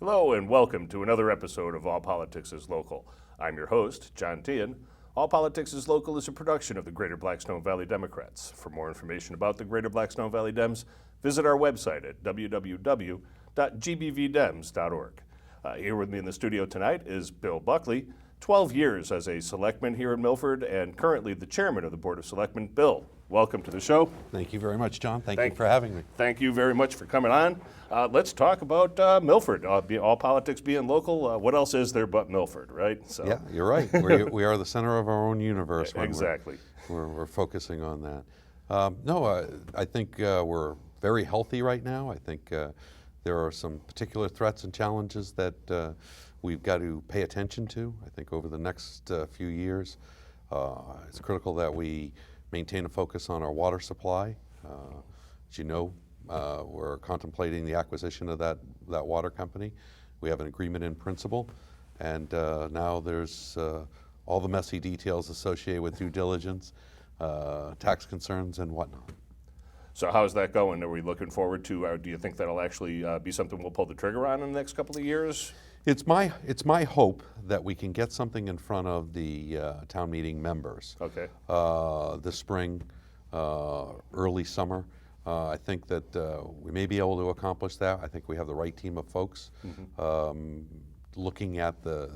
Hello and welcome to another episode of All Politics is Local. I'm your host, John Tian. All Politics is Local is a production of the Greater Blackstone Valley Democrats. For more information about the Greater Blackstone Valley Dems, visit our website at www.gbvdems.org. Here with me in the studio tonight is Bill Buckley, 12 years as a selectman here in Milford and currently the chairman of the Board of Selectmen. Bill, welcome to the show. Thank you very much, John. Thank you for having me. Thank you very much for coming on. Let's talk about Milford. All politics being local, what else is there but Milford, right? So. Yeah, you're right. We are the center of our own universe. Exactly. We're focusing on that. I think we're very healthy right now. I think there are some particular threats and challenges that we've got to pay attention to. I think over the next few years, it's critical that we maintain a focus on our water supply. As you know, we're contemplating the acquisition of that water company. We have an agreement in principle, and now there's all the messy details associated with due diligence, tax concerns, and whatnot. So how's that going? Are we looking forward to, do you think that'll actually be something we'll pull the trigger on in the next couple of years? It's my hope that we can get something in front of the town meeting members. Okay. This spring, early summer. I think that we may be able to accomplish that. I think we have the right team of folks looking at the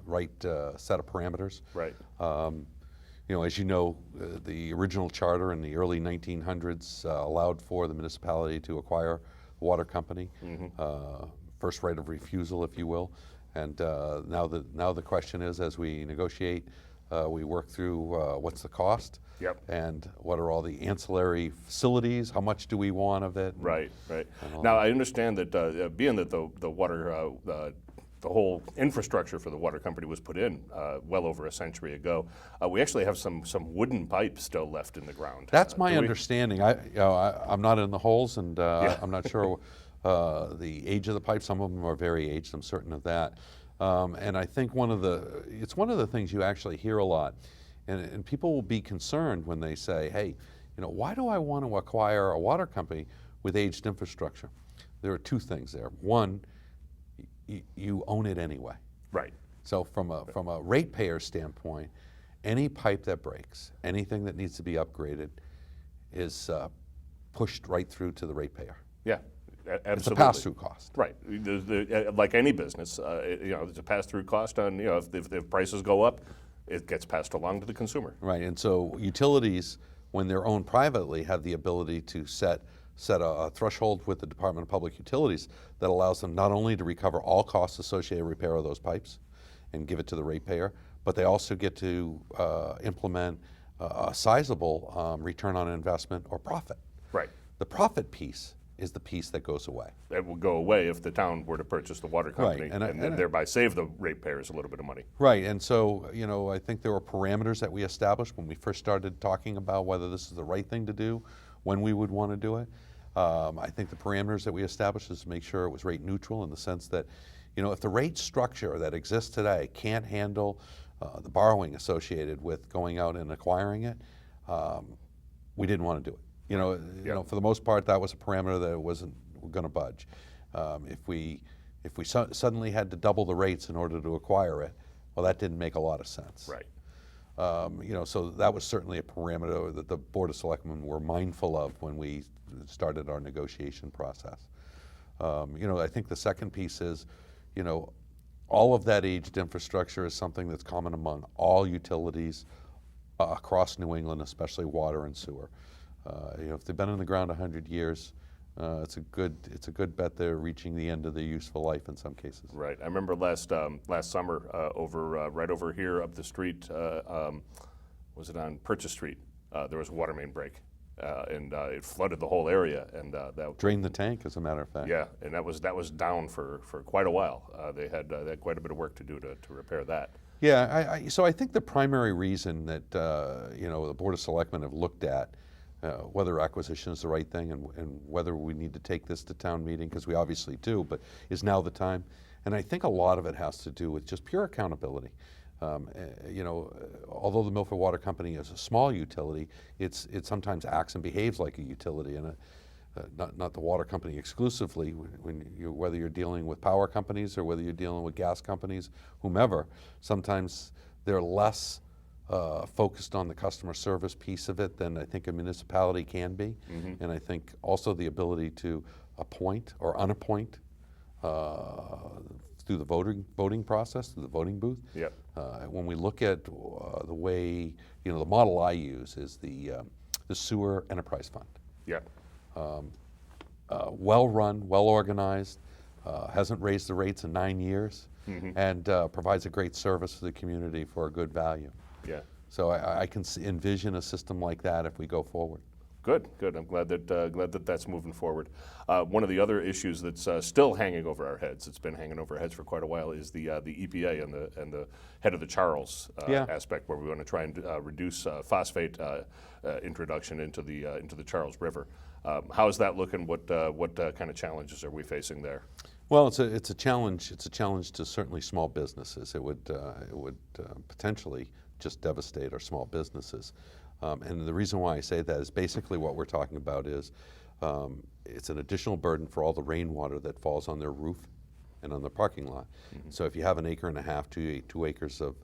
right set of parameters. Right. As you know, the original charter in the early 1900s allowed for the municipality to acquire a water company, first right of refusal, if you will. And now the question is, as we negotiate, we work through what's the cost. Yep. And what are all the ancillary facilities? How much do we want of it? Right, right. Now I understand that being that the water, the whole infrastructure for the water company was put in well over a century ago, we actually have some wooden pipes still left in the ground. That's my understanding. I'm not in the holes, and I'm not sure the age of the pipes. Some of them are very aged. I'm certain of that. And I think it's one of the things you actually hear a lot. And people will be concerned when they say, hey, why do I want to acquire a water company with aged infrastructure? There are two things there. One, you own it anyway. Right. So from a ratepayer standpoint, any pipe that breaks, anything that needs to be upgraded is pushed right through to the ratepayer. Yeah. Absolutely. It's a pass-through cost. Right. Like any business, it's a pass-through cost on, if prices go up, it gets passed along to the consumer. Right, and so utilities, when they're owned privately, have the ability to set a threshold with the Department of Public Utilities that allows them not only to recover all costs associated with repair of those pipes and give it to the ratepayer, but they also get to implement a sizable return on investment or profit. Right. The profit piece is the piece that goes away. It will go away if the town were to purchase the water company, right. and thereby save the ratepayers a little bit of money. Right, and so, I think there were parameters that we established when we first started talking about whether this is the right thing to do, when we would want to do it. I think the parameters that we established is to make sure it was rate neutral in the sense that, if the rate structure that exists today can't handle the borrowing associated with going out and acquiring it, we didn't want to do it. For the most part, that was a parameter that wasn't going to budge. If we suddenly had to double the rates in order to acquire it, well, that didn't make a lot of sense. Right. So that was certainly a parameter that the Board of Selectmen were mindful of when we started our negotiation process. I think the second piece is, all of that aged infrastructure is something that's common among all utilities across New England, especially water and sewer. If they've been in the ground 100 years, it's a good bet they're reaching the end of their useful life in some cases. Right. I remember last summer right over here up the street, was it on Purchase Street? There was a water main break, and it flooded the whole area, and that drained the tank, as a matter of fact. Yeah, and that was down for quite a while. They had quite a bit of work to do to repair that. Yeah. So I think the primary reason that the Board of Selectmen have looked at whether acquisition is the right thing and whether we need to take this to town meeting, because we obviously do, but is now the time. And I think a lot of it has to do with just pure accountability. Although the Milford Water Company is a small utility, it sometimes acts and behaves like a utility. And not the water company exclusively, whether you're dealing with power companies or whether you're dealing with gas companies, whomever, sometimes they're less focused on the customer service piece of it than I think a municipality can be. And I think also the ability to appoint or unappoint through the voting process, through the voting booth. Yep. When we look at the way, the model I use is the sewer enterprise fund. Yeah. Well run, well organized, hasn't raised the rates in 9 years, and provides a great service to the community for a good value. Yeah. So I can envision a system like that if we go forward. Good, good. I'm glad that that's moving forward. One of the other issues that's still hanging over our heads, it's been hanging over our heads for quite a while, is the EPA and the head of the Charles aspect, where we want to try and reduce phosphate introduction into the Charles River. How is that looking? What kind of challenges are we facing there? Well, it's a challenge. It's a challenge to certainly small businesses. It would potentially just devastate our small businesses. And the reason why I say that is basically what we're talking about is it's an additional burden for all the rainwater that falls on their roof and on the parking lot. So if you have 1.5 acres, 2 acres of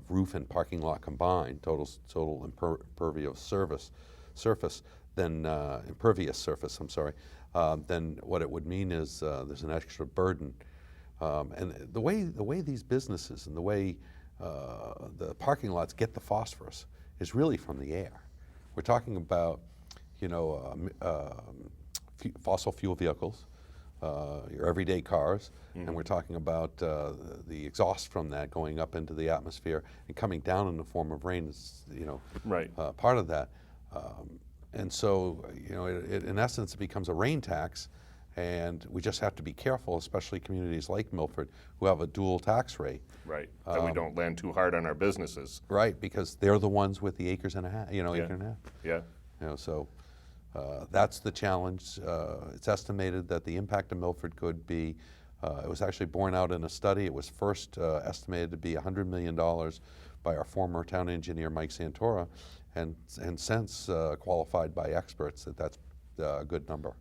roof and parking lot combined, total impervious surface, then impervious surface, I'm sorry, then what it would mean is there's an extra burden. And the way these businesses and the way the parking lots get the phosphorus is really from the air. We're talking about, fossil fuel vehicles, your everyday cars, and we're talking about the exhaust from that going up into the atmosphere and coming down in the form of rain is, Right. Part of that. And so, in essence, it becomes a rain tax, and we just have to be careful, especially communities like Milford, who have a dual tax rate. Right. That we don't land too hard on our businesses. Right, because they're the ones with the acre and a half. Yeah. So that's the challenge. It's estimated that the impact of Milford could be, it was actually borne out in a study. It was first estimated to be $100 million by our former town engineer, Mike Santora, and since qualified by experts that that's a good number.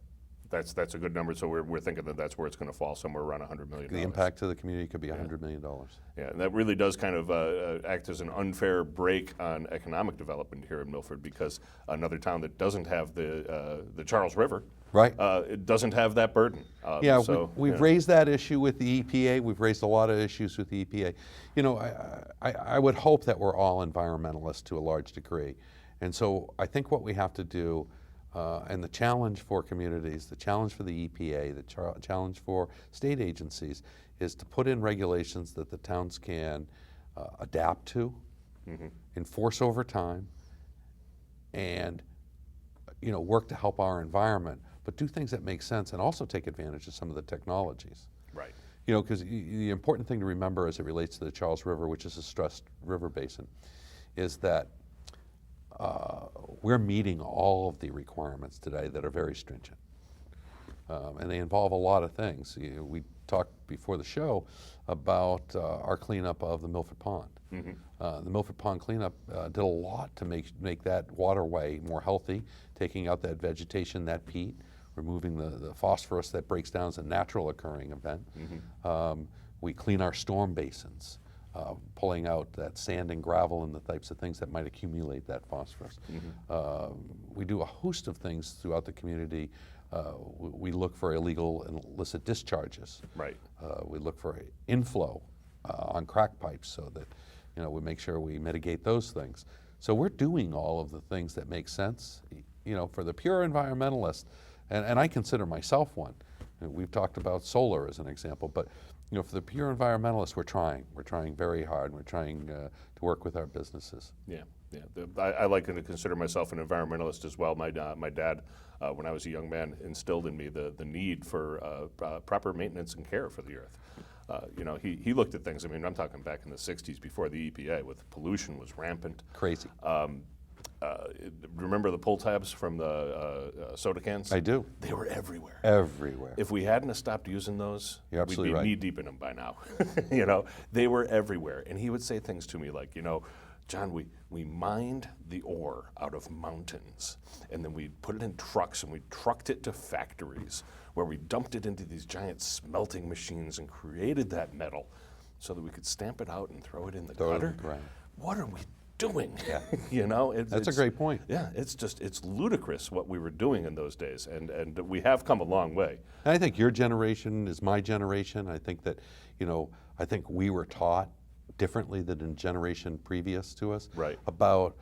That's a good number. So we're thinking that that's where it's going to fall, somewhere around $100 million. The impact to the community could be $100 million. Yeah, and that really does kind of act as an unfair break on economic development here in Milford, because another town that doesn't have the Charles River, right, it doesn't have that burden. We've raised that issue with the EPA. We've raised a lot of issues with the EPA. I would hope that we're all environmentalists to a large degree, and so I think what we have to do. And the challenge for communities, the challenge for the EPA, the challenge for state agencies is to put in regulations that the towns can adapt to, enforce over time, and work to help our environment, but do things that make sense and also take advantage of some of the technologies. Right. Because the important thing to remember as it relates to the Charles River, which is a stressed river basin, is that we're meeting all of the requirements today that are very stringent. And they involve a lot of things. We talked before the show about our cleanup of the Milford Pond. The Milford Pond cleanup did a lot to make that waterway more healthy, taking out that vegetation, that peat, removing the phosphorus that breaks down as a natural occurring event. We clean our storm basins. Pulling out that sand and gravel and the types of things that might accumulate that phosphorus. We do a host of things throughout the community. We look for illegal and illicit discharges. Right. We look for inflow on crack pipes so that we make sure we mitigate those things. So we're doing all of the things that make sense. For the pure environmentalist, and I consider myself one. We've talked about solar as an example, but for the pure environmentalists, we're trying. We're trying very hard. We're trying to work with our businesses. Yeah. I like to consider myself an environmentalist as well. My dad, when I was a young man, instilled in me the need for proper maintenance and care for the earth. He looked at things. I mean, I'm talking back in the '60s before the EPA, with pollution was rampant. Crazy. Remember the pull tabs from the soda cans? I do. They were everywhere. Everywhere. If we hadn't have stopped using those, we'd be right. knee deep in them by now. They were everywhere. And he would say things to me like, John, we mined the ore out of mountains, and then we put it in trucks, and we trucked it to factories where we dumped it into these giant smelting machines and created that metal so that we could stamp it out and throw it in the gutter. Right. What are we doing? Yeah. You know, That's a great point. Yeah, it's ludicrous what we were doing in those days, and we have come a long way. And I think your generation is my generation. I think that, I think we were taught differently than in generation previous to us Right. about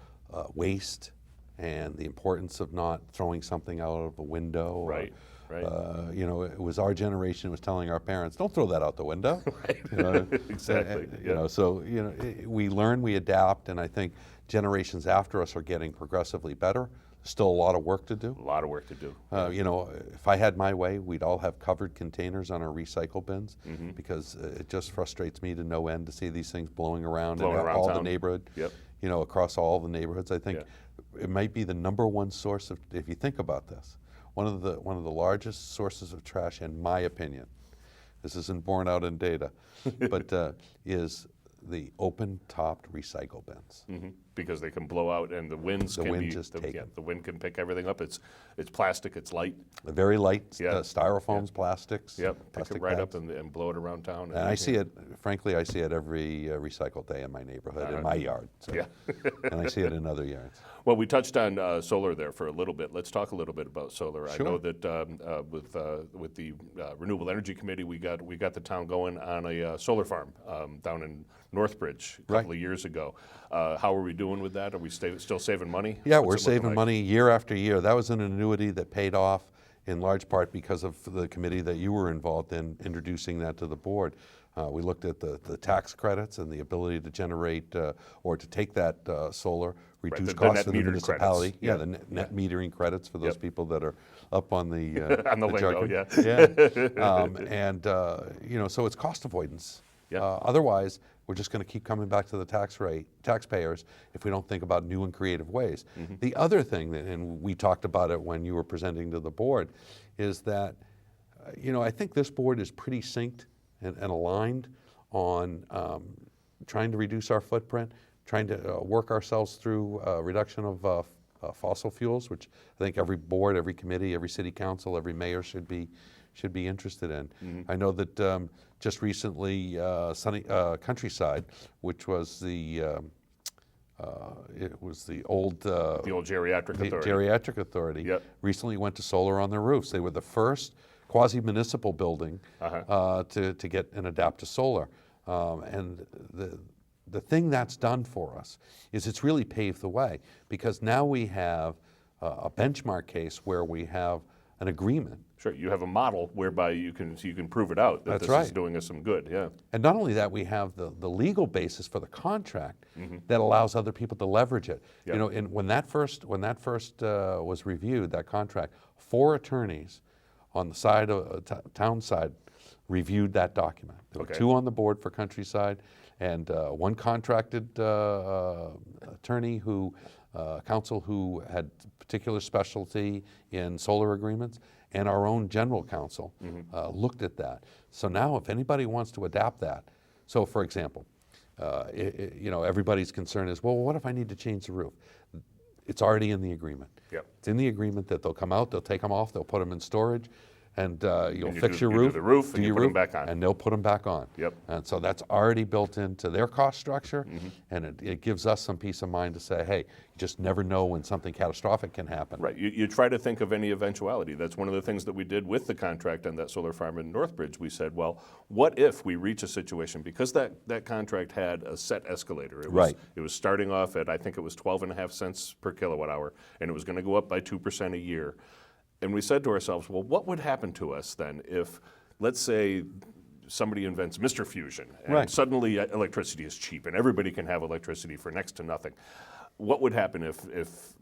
waste and the importance of not throwing something out of a window. Or, Right. Right. It was our generation was telling our parents, "Don't throw that out the window." Right. Exactly. We learn, we adapt, and I think generations after us are getting progressively better. Still a lot of work to do. A lot of work to do. If I had my way, we'd all have covered containers on our recycle bins because it just frustrates me to no end to see these things blowing around all town. the neighborhood. Yep. Across all the neighborhoods. I think it might be the number one source of, if you think about this, one of the largest sources of trash, in my opinion. This isn't borne out in data, but is the open-topped recycle bins. Because they can blow out, and the winds The can wind be just take it. the wind can pick everything up. It's plastic. It's light. Very light, Yeah. styrofoams, plastics. Yep. Pick plastic it right bags. up and blow it around town. And I see it, frankly, I see it every recycle day in my neighborhood, in my yard. So, Yeah. and I see it in other yards. Well, we touched on solar there for a little bit. Let's talk a little bit about solar. Sure. I know that with the Renewable Energy Committee, we got the town going on a solar farm down in Northbridge a couple of years ago. How are we doing with that? Are we still saving money? Yeah, What's we're it looking saving like? money year after year. That was an annuity that paid off in large part because of the committee that you were involved in introducing that to the board. We looked at the tax credits and the ability to generate or to take that solar, reduce the costs net in the metered municipality. credits. Yeah, the net metering credits for those Yep. people that are up on the On the lingo, jargon. Yeah. So it's cost avoidance. Yeah. Otherwise, we're just going to keep coming back to the taxpayers if we don't think about new and creative ways. The other thing, and we talked about it when you were presenting to the board, is that, I think this board is pretty synced and aligned on trying to reduce our footprint, trying to work ourselves through reduction of fossil fuels, which I think every board, every committee, every city council, every mayor should be interested in. I know that just recently, Countryside, which was it was the old geriatric authority. Yep. Recently went to solar on their roofs. They were the first quasi-municipal building to get and adapt to solar. And the thing that's done for us is it's really paved the way, because now we have a benchmark case where we have an agreement. Sure, you have a model whereby you can prove it out that That's this right. is doing us some good. Yeah. And not only that, we have the legal basis for the contract that allows other people to leverage it. Yep. And when that first was reviewed, that contract, 4 attorneys on the side of town side reviewed that document. There were 2 on the board for Countryside, and 1 contracted attorney counsel who had particular specialty in solar agreements, and our own general counsel looked at that. So now if anybody wants to adapt that, so for example, everybody's concern is, well, what if I need to change the roof? It's already in the agreement. Yep. It's in the agreement that they'll come out, they'll take them off, they'll put them in storage, and you'll fix your you roof. do the roof, do and you your put 'em roof, back on. and they'll put them back on. Yep. And so that's already built into their cost structure, and it gives us some peace of mind to say, hey, you just never know when something catastrophic can happen. Right. You try to think of any eventuality. That's one of the things that we did with the contract on that solar farm in Northbridge. We said, well, what if we reach a situation, because that contract had a set escalator. It was starting off at, I think it was 12.5 cents per kilowatt hour, and it was going to go up by 2% a year. And we said to ourselves, well, what would happen to us then if, let's say, somebody invents Mr. Fusion, and suddenly electricity is cheap and everybody can have electricity for next to nothing? What would happen if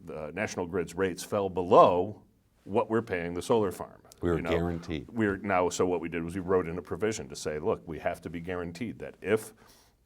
the National Grid's rates fell below what we're paying the solar farm? We were guaranteed. So what we did was we wrote in a provision to say, look, we have to be guaranteed that if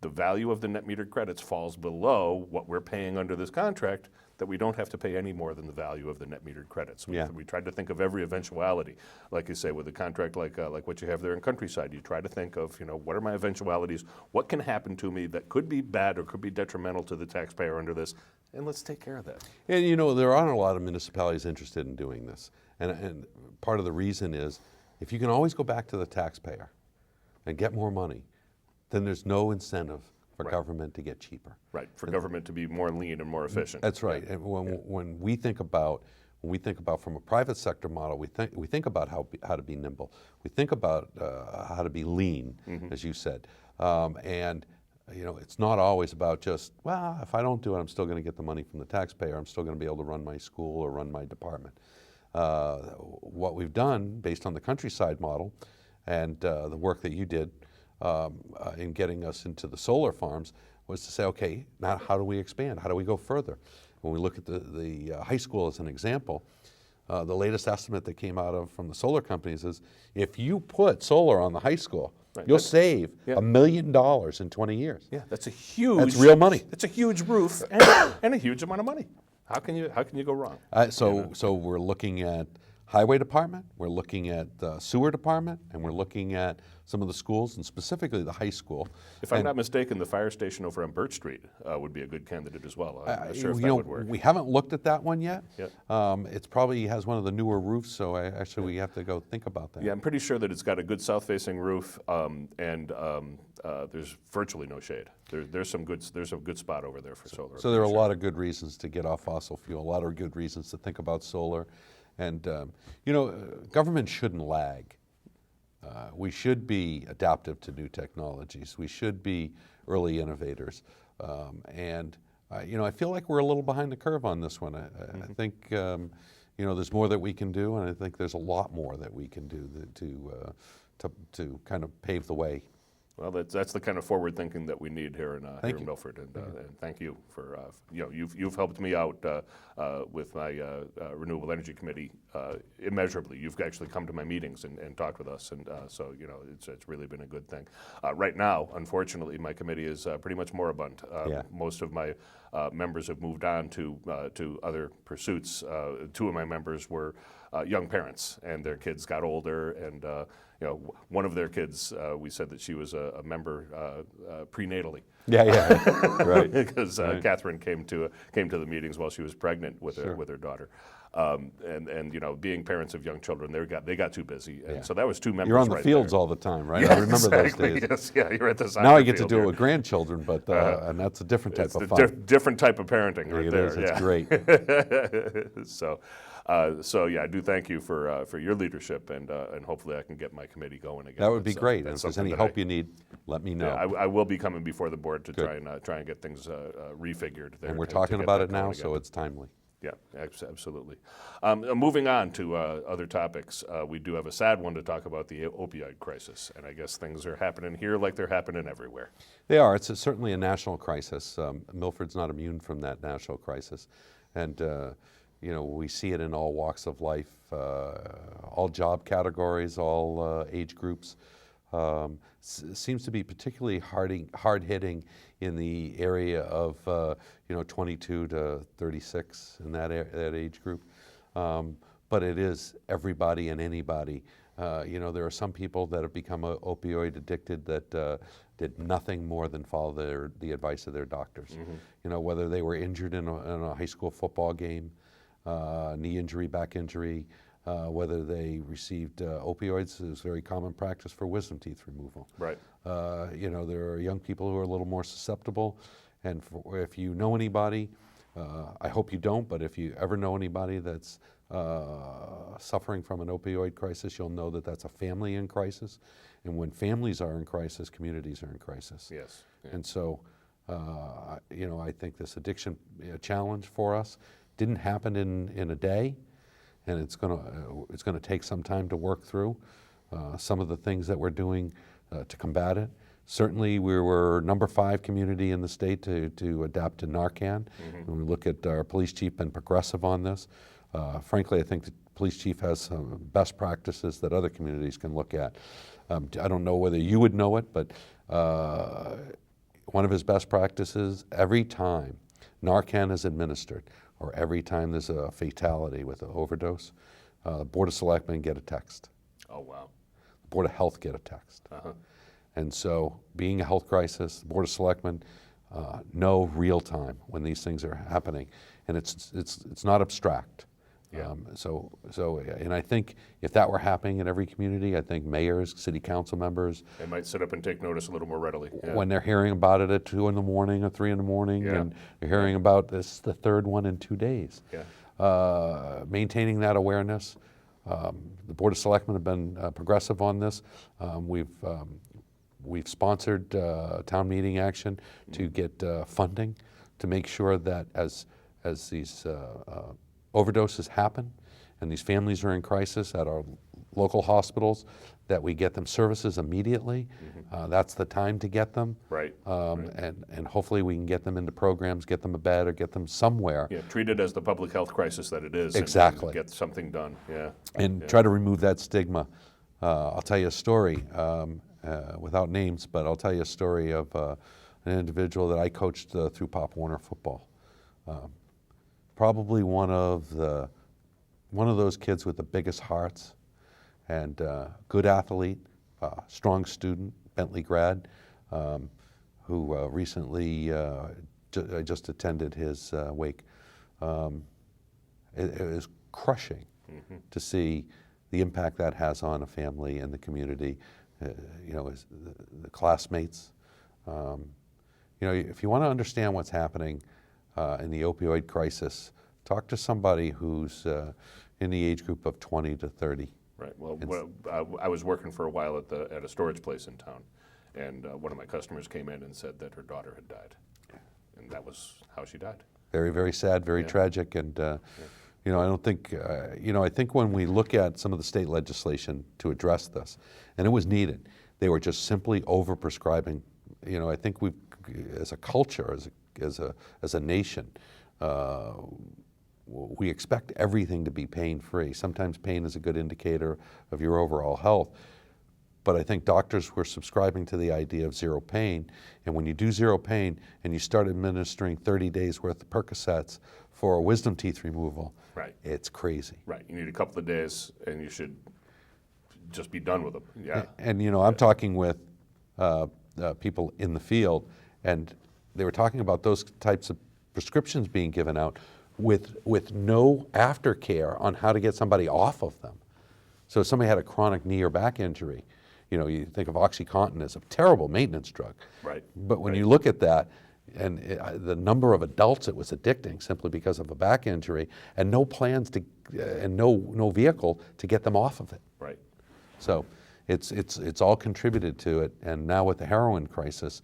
the value of the net metered credits falls below what we're paying under this contract, that we don't have to pay any more than the value of the net metered credits. Yeah. We tried to think of every eventuality. Like you say, with a contract like what you have there in Countryside, you try to think of, what are my eventualities? What can happen to me that could be bad or could be detrimental to the taxpayer under this? And let's take care of that. And there aren't a lot of municipalities interested in doing this. And part of the reason is, if you can always go back to the taxpayer and get more money, then there's no incentive for government to get cheaper. Right, for government to be more lean and more efficient. That's right. And when we think about from a private sector model, we think about how to be nimble. We think about how to be lean, as you said. And it's not always about just, well, if I don't do it, I'm still going to get the money from the taxpayer. I'm still going to be able to run my school or run my department. What we've done, based on the Countryside model and the work that you did in getting us into the solar farms, was to say, okay, now how do we expand? How do we go further? When we look at the high school as an example, the latest estimate that came out from the solar companies is, if you put solar on the high school, you'll save $1 million in 20 years. Yeah, that's That's real money. That's a huge roof and a huge amount of money. How can you go wrong? So we're looking at highway department, we're looking at the sewer department, and we're looking at some of the schools, and specifically the high school. If I'm not mistaken, the fire station over on Birch Street would be a good candidate as well. I'm not sure if that would work. We haven't looked at that one yet. Yep. It's probably has one of the newer roofs, so actually we have to go think about that. Yeah, I'm pretty sure that it's got a good south-facing roof, and there's virtually no shade. There's a good spot over there for solar. So there are a lot of good reasons to get off fossil fuel, a lot of good reasons to think about solar. And, government shouldn't lag. We should be adaptive to new technologies. We should be early innovators. I feel like we're a little behind the curve on this one. I think, there's more that we can do, and I think there's a lot more that we can do to kind of pave the way. Well, that's the kind of forward thinking that we need here in Milford, and thank you for you've helped me out with my renewable energy committee immeasurably. You've actually come to my meetings and talked with us, and so it's really been a good thing. Right now, unfortunately, my committee is pretty much moribund. Most of my members have moved on to other pursuits. Two of my members were young parents, and their kids got older, and one of their kids, we said that she was a member prenatally. Right. Because Catherine came to the meetings while she was pregnant with her daughter, and being parents of young children, they got too busy, and so that was two members. You're on the fields there. All the time, right? I remember exactly. those days. Yes, you're at the soccer now I get to field do here. it with grandchildren, but and that's a different type of fun. Different type of parenting, right there. It's great. So I do thank you for your leadership, and hopefully I can get my committee going again. That would be great. And if there's any help you need, let me know. Yeah, I will be coming before the board to try and get things refigured there. And we're talking about it now, so it's timely. Yeah, absolutely. Moving on to other topics, we do have a sad one to talk about, the opioid crisis, and I guess things are happening here like they're happening everywhere. They are. It's certainly a national crisis. Milford's not immune from that national crisis, and we see it in all walks of life, all job categories, all age groups. Seems to be particularly hard-hitting in the area of 22 to 36 in that age group. But it is everybody and anybody. There are some people that have become opioid addicted that did nothing more than follow the advice of their doctors. Whether they were injured in a high school football game, knee injury, back injury, whether they received opioids. Is very common practice for wisdom teeth removal. Right. There are young people who are a little more susceptible, and if you know anybody, I hope you don't, but if you ever know anybody that's suffering from an opioid crisis, you'll know that that's a family in crisis, and when families are in crisis, communities are in crisis. Yes. Yeah. And so, I think this addiction challenge for us didn't happen in a day, and it's gonna take some time to work through some of the things that we're doing to combat it. Certainly, we were number 5 community in the state to adapt to Narcan. When we look at our police chief been progressive on this. Frankly, I think the police chief has some best practices that other communities can look at. I don't know whether you would know it, but one of his best practices, every time Narcan is administered, or every time there's a fatality with an overdose, the Board of Selectmen get a text. Oh, wow. The Board of Health get a text. And so, being a health crisis, the Board of Selectmen know real time when these things are happening, and it's not abstract. Yeah. And I think if that were happening in every community, I think mayors, city council members, They might sit up and take notice a little more readily. Yeah. when they're hearing about it at 2 in the morning or 3 in the morning, Yeah. and they're hearing about this, the third one in 2 days. Yeah. Maintaining that awareness. The Board of Selectmen have been progressive on this. We've sponsored town meeting action to get funding to make sure that as these overdoses happen and these families are in crisis at our local hospitals, that we get them services immediately. That's the time to get them. Right. And hopefully we can get them into programs, get them a bed, or get them somewhere. Yeah, treat it as the public health crisis that it is. Exactly. And get something done. Yeah. And try to remove that stigma. I'll tell you a story, without names, but I'll tell you a story of an individual that I coached through Pop Warner football. Probably one of those kids with the biggest hearts, and good athlete, strong student, Bentley grad, who recently I just attended his wake. It was crushing to see the impact that has on a family and the community. The classmates. If you want to understand what's happening in the opioid crisis, talk to somebody who's in the age group of 20 to 30. Right. Well, I was working for a while at a storage place in town, and one of my customers came in and said that her daughter had died, and that was how she died. Very, very sad, very tragic, and I don't think, I think when we look at some of the state legislation to address this, and it was needed, they were just simply overprescribing. I think we've, as a culture, as a nation, we expect everything to be pain-free. Sometimes pain is a good indicator of your overall health. But I think doctors were subscribing to the idea of zero pain. And when you do zero pain and you start administering 30 days worth of Percocets for wisdom teeth removal, right, it's crazy. Right. You need a couple of days and you should just be done with them. Yeah. And I'm talking with people in the field, and they were talking about those types of prescriptions being given out with no aftercare on how to get somebody off of them. So if somebody had a chronic knee or back injury, you think of OxyContin as a terrible maintenance drug. Right. But when you look at that, and the number of adults it was addicting simply because of a back injury, and no plans to, and no vehicle to get them off of it. Right. So it's all contributed to it. And now with the heroin crisis,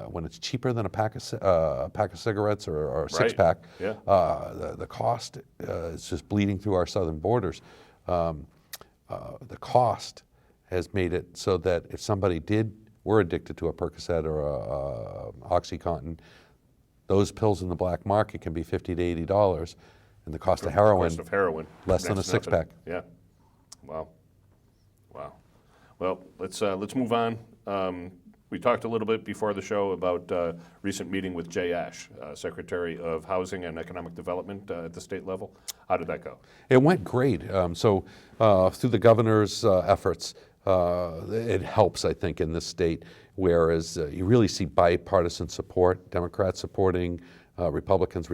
when it's cheaper than a pack of cigarettes or a six-pack, the cost is just bleeding through our southern borders. The cost has made it so that if somebody were addicted to a Percocet or a OxyContin, those pills in the black market can be $50 to $80, and the cost of heroin, less than a six-pack. Yeah. Wow. Well, let's move on. We talked a little bit before the show about recent meeting with Jay Ash, Secretary of Housing and Economic Development at the state level. How did that go? It went great. Through the governor's efforts, it helps, I think, in this state, whereas you really see bipartisan support, Democrats supporting Republicans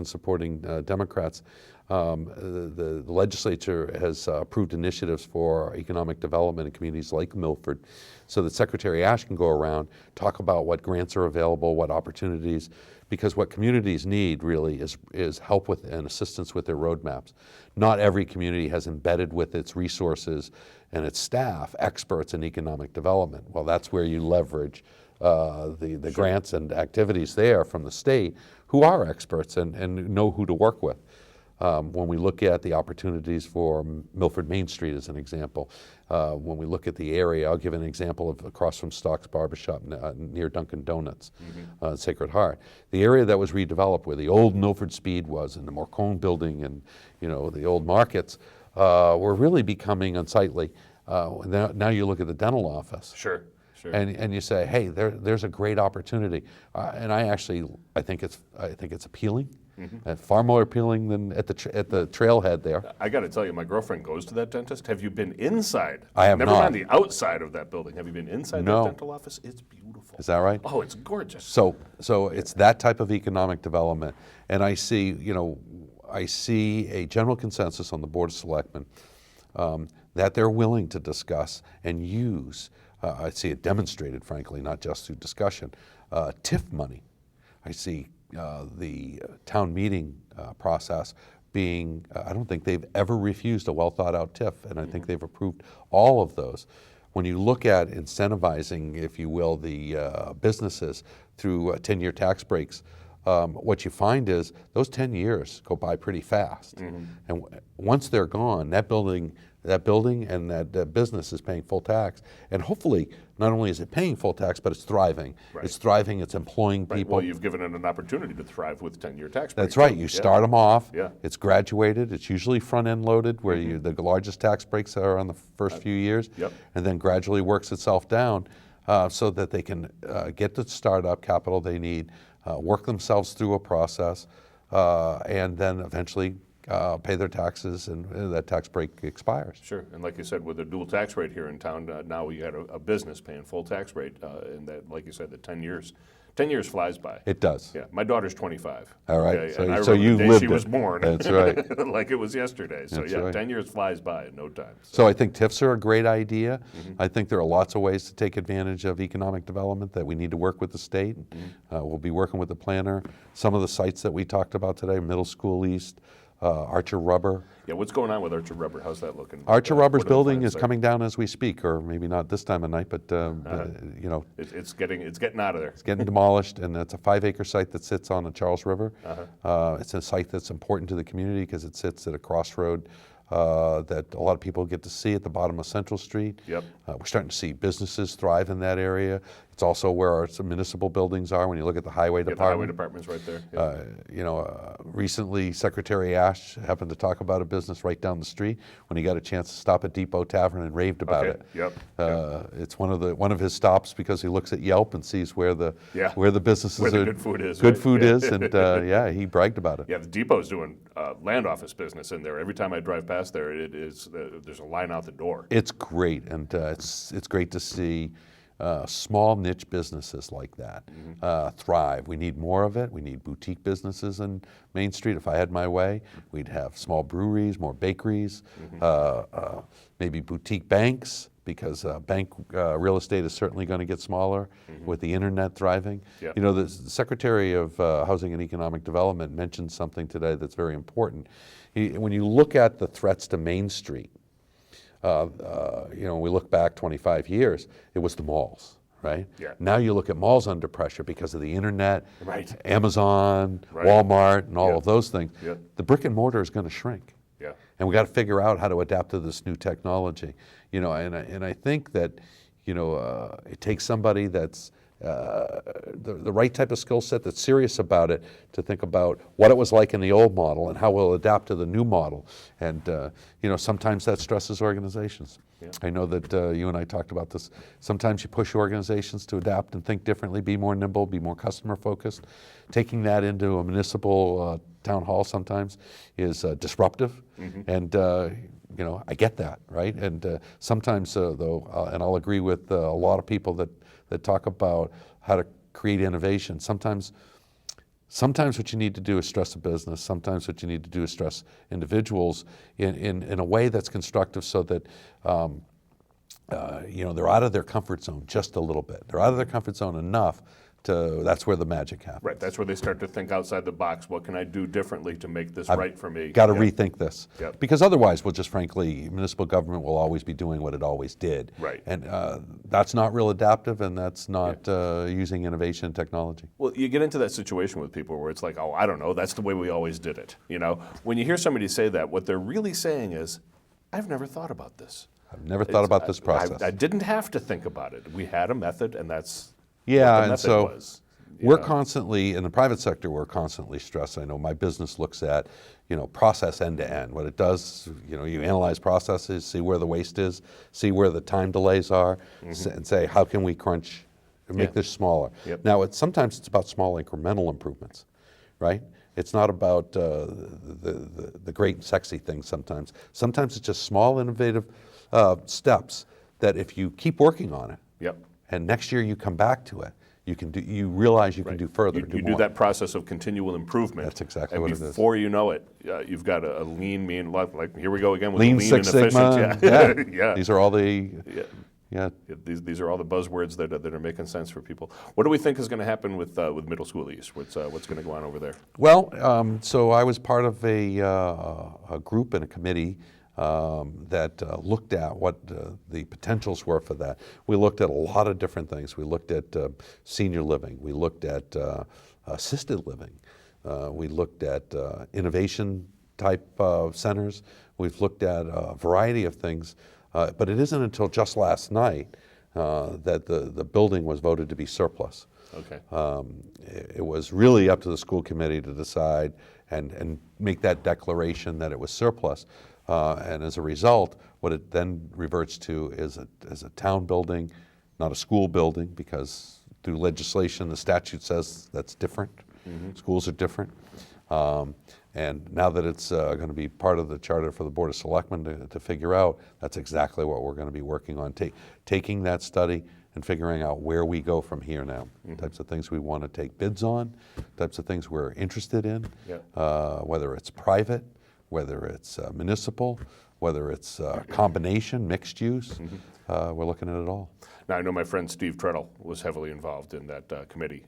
supporting Democrats. The legislature has approved initiatives for economic development in communities like Milford, so that Secretary Ash can go around, talk about what grants are available, what opportunities, because what communities need really is help with and assistance with their roadmaps. Not every community has embedded with its resources and its staff experts in economic development. Well, that's where you leverage the grants and activities there from the state who are experts and know who to work with. When we look at the opportunities for Milford Main Street as an example, when we look at the area, I'll give an example of across from Stock's Barbershop near Dunkin' Donuts, Sacred Heart. The area that was redeveloped where the old Milford Speed was and the Morcone building and the old markets were really becoming unsightly. Now you look at the dental office. Sure. And you say, hey, there's a great opportunity, and I think it's appealing. Far more appealing than at the trailhead there. I got to tell you, my girlfriend goes to that dentist. Have you been inside? I have Never not. mind the outside of that building. Have you been inside No. that dental office? It's beautiful. Is that right? Oh, it's gorgeous. So it's that type of economic development, and I see a general consensus on the Board of Selectmen that they're willing to discuss and use. I see it demonstrated, frankly, not just through discussion. TIF money. I see the town meeting process being. I don't think they've ever refused a well thought out TIF, and I think they've approved all of those. When you look at incentivizing, if you will, the businesses through 10-year tax breaks, what you find is those 10 years go by pretty fast. And once they're gone, that building and that business is paying full tax. And hopefully, not only is it paying full tax, but it's thriving. Right. It's thriving, it's employing people. Well, you've given it an opportunity to thrive with 10-year tax breaks. That's right. You start them off. Yeah. It's graduated. It's usually front-end loaded, where the largest tax breaks are on the first few years, Yep. and then gradually works itself down so that they can get the startup capital they need, work themselves through a process, and then eventually pay their taxes, and that tax break expires. Sure, and like you said, with the dual tax rate here in town, now we got a business paying full tax rate, and that, like you said, the 10 years flies by. It does. Yeah, my daughter's 25. All right, Okay, so- and I so remember you the day lived she it. was born. That's right. Like it was yesterday. So That's yeah, right. 10 years flies by in no time. So I think TIFs are a great idea. I think there are lots of ways to take advantage of economic development that we need to work with the state. We'll be working with the planner. Some of the sites that we talked about today, Middle School East, Archer Rubber. Yeah, what's going on with Archer Rubber? How's that looking? Archer What Rubber's are the building plans is there? coming down as we speak, or maybe not this time of night, but It's getting out of there. it's getting demolished, and it's a 5-acre site that sits on the Charles River. It's a site that's important to the community because it sits at a crossroad that a lot of people get to see at the bottom of Central Street. Yep. We're starting to see businesses thrive in that area. It's also where some municipal buildings are when you look at the highway Yeah, the highway department. department's right there. Yeah. Recently, Secretary Ash happened to talk about a business right down the street when he got a chance to stop at Depot Tavern and raved about Okay. it. Yep. It's one of his stops because he looks at Yelp and sees where the businesses Where the are. good food is, Good right? food Yeah. is, and he bragged about it. Yeah, the depot's doing land office business in there. Every time I drive past there, there's a line out the door. It's great, and it's great to see small niche businesses like that thrive. We need more of it. We need boutique businesses in Main Street. If I had my way, we'd have small breweries, more bakeries, maybe boutique banks, because bank real estate is certainly going to get smaller with the internet thriving. Yep. You know, the Secretary of Housing and Economic Development mentioned something today that's very important. When you look at the threats to Main Street, we look back 25 years, it was the malls, right? Yeah. Now you look at malls under pressure because of the internet, Right. Amazon, Right. Walmart, and all Yeah. of those things. Yeah. The brick and mortar is going to shrink. Yeah. And we got to figure out how to adapt to this new technology. And I think that, it takes somebody that's the right type of skill set that's serious about it to think about what it was like in the old model and how we'll adapt to the new model. And, sometimes that stresses organizations. Yeah. I know that you and I talked about this. Sometimes you push organizations to adapt and think differently, be more nimble, be more customer focused. Taking that into a municipal town hall sometimes is disruptive. And, I get that, right? And sometimes, though, and I'll agree with a lot of people that talk about how to create innovation. Sometimes what you need to do is stress a business. Sometimes what you need to do is stress individuals in a way that's constructive so that they're out of their comfort zone just a little bit. They're out of their comfort zone enough that's where the magic happens. Right, that's where they start to think outside the box. What can I do differently to make this right for me? Got to Yeah. rethink this. Yep. Because otherwise, municipal government will always be doing what it always did. Right. And that's not real adaptive, and that's not using innovation and technology. Well, you get into that situation with people where it's like, oh, I don't know, that's the way we always did it. When you hear somebody say that, what they're really saying is, I've never thought about this. I've never thought about this process. I didn't have to think about it. We had a method, and that's Yeah, what the and method so was. we're constantly, in the private sector, we're constantly stressed. I know my business looks at, process end to end. What it does, you analyze processes, see where the waste is, see where the time delays are, and say, how can we crunch and make this smaller? Yep. Now, sometimes it's about small incremental improvements, right? It's not about the great and sexy things sometimes. Sometimes it's just small, innovative steps that if you keep working on it, Yep. and next year you come back to it, you realize you can do further, You do do more. that process of continual improvement. That's exactly and what it is. before you know it, you've got a lean, mean, like here we go again with Lean lean Six and efficient. Sigma. Yeah. Yeah. These are all the, Yeah. yeah. These are all the buzzwords that are making sense for people. What do we think is going to happen with Middle School East? What's going to go on over there? Well, so I was part of a group and a committee that looked at what the potentials were for that. We looked at a lot of different things. We looked at senior living. We looked at assisted living. We looked at innovation type centers. We've looked at a variety of things. But it isn't until just last night that the building was voted to be surplus. Okay. It was really up to the school committee to decide and make that declaration that it was surplus. And as a result, what it then reverts to is a town building, not a school building, because through legislation, the statute says that's different. Mm-hmm. Schools are different. And now that it's going to be part of the charter for the Board of Selectmen to figure out, that's exactly what we're going to be working on, taking that study and figuring out where we go from here now. Mm-hmm. Types of things we want to take bids on, types of things we're interested in, whether it's private, whether it's municipal, whether it's combination, mixed use. Mm-hmm. We're looking at it all. Now, I know my friend Steve Treadle was heavily involved in that committee,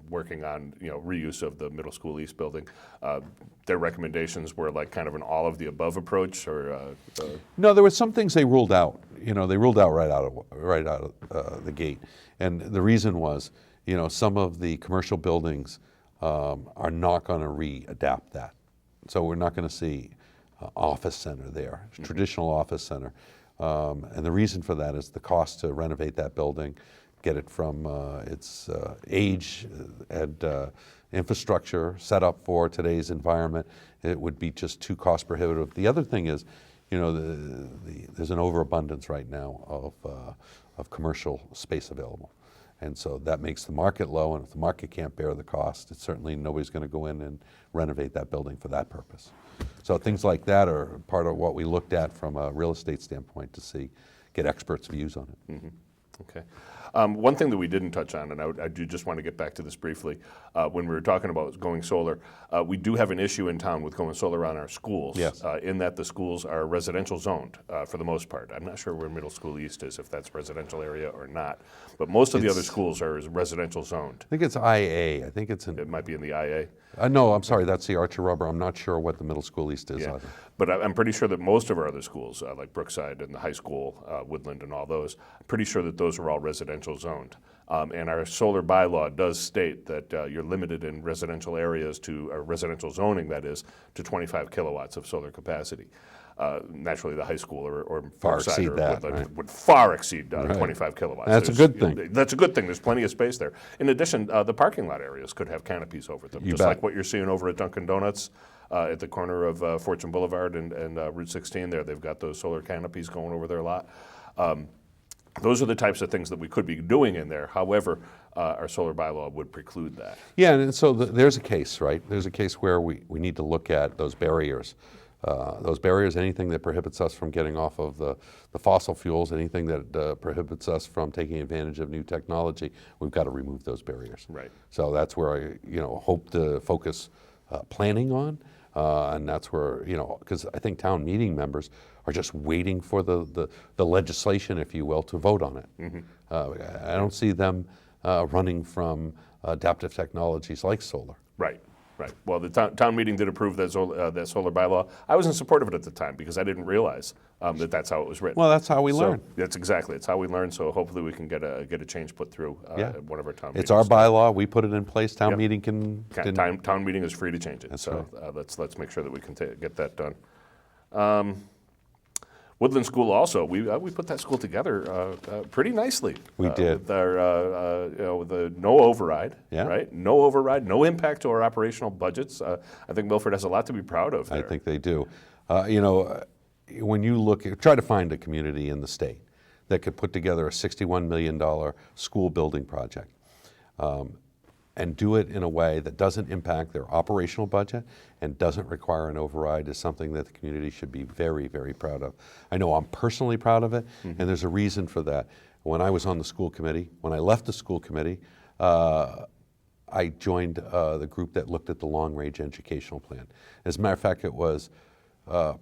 working on reuse of the Middle School East building. Their recommendations were like kind of an all of the above approach, or no, there were some things they ruled out. They ruled out right out of the gate, and the reason was, some of the commercial buildings are not going to readapt that, so we're not going to see office center there, traditional office center. And the reason for that is the cost to renovate that building, get it from its age and infrastructure set up for today's environment. It would be just too cost prohibitive. The other thing is, there's an overabundance right now of commercial space available. And so that makes the market low, and if the market can't bear the cost, it's certainly nobody's going to go in and renovate that building for that purpose. So things like that are part of what we looked at from a real estate standpoint to get experts' views on it. Mm-hmm. Okay. One thing that we didn't touch on, and I do just want to get back to this briefly, when we were talking about going solar, we do have an issue in town with going solar on our schools. Yes. In that the schools are residential zoned for the most part. I'm not sure where Middle School East is, if that's residential area or not, but most of the other schools are residential zoned. I think it's IA. I think it's It might be in the IA. No, I'm sorry, that's the Archer Rubber. I'm not sure what the Middle School East is either. But I'm pretty sure that most of our other schools, like Brookside and the high school, Woodland and all those, I'm pretty sure that those are all residential zoned. And our solar bylaw does state that you're limited in residential areas to, or residential zoning that is, to 25 kilowatts of solar capacity. Naturally, the high school or far Brookside exceed or that, Woodland right. would far exceed Right. 25 kilowatts. That's a good thing. That's a good thing. There's plenty of space there. In addition, the parking lot areas could have canopies over them, just bet. like what you're seeing over at Dunkin' Donuts. At the corner of Fortune Boulevard and Route 16 there, they've got those solar canopies going over their lot. Those are the types of things that we could be doing in there. However, our solar bylaw would preclude that. Yeah, and so there's a case, right? There's a case where we need to look at those barriers. Anything that prohibits us from getting off of the fossil fuels, anything that prohibits us from taking advantage of new technology, we've got to remove those barriers. Right. So that's where I hope to focus planning on. And that's where, because I think town meeting members are just waiting for the legislation, if you will, to vote on it. Mm-hmm. I don't see them running from adaptive technologies like solar. Right, right. Well, the town meeting did approve that solar bylaw. I was in support of it at the time because I didn't realize that that's how it was written. Well, that's how we learn. That's exactly. It's how we learn. So hopefully we can get a change put through at one of our town meetings. It's our bylaw. We put it in place. Town meeting can. Town meeting is free to change it. That's so right. Let's make sure that we can get that done. Woodland School also, we put that school together pretty nicely. We did. With our, the no override, Yeah. right? No override, no impact to our operational budgets. I think Milford has a lot to be proud of there. I think they do. When you try to find a community in the state that could put together a $61 million school building project. and do it in a way that doesn't impact their operational budget and doesn't require an override is something that the community should be very, very proud of. I know I'm personally proud of it, and there's a reason for that. When I was on the school committee, when I left the school committee, I joined the group that looked at the long-range educational plan. As a matter of fact, it was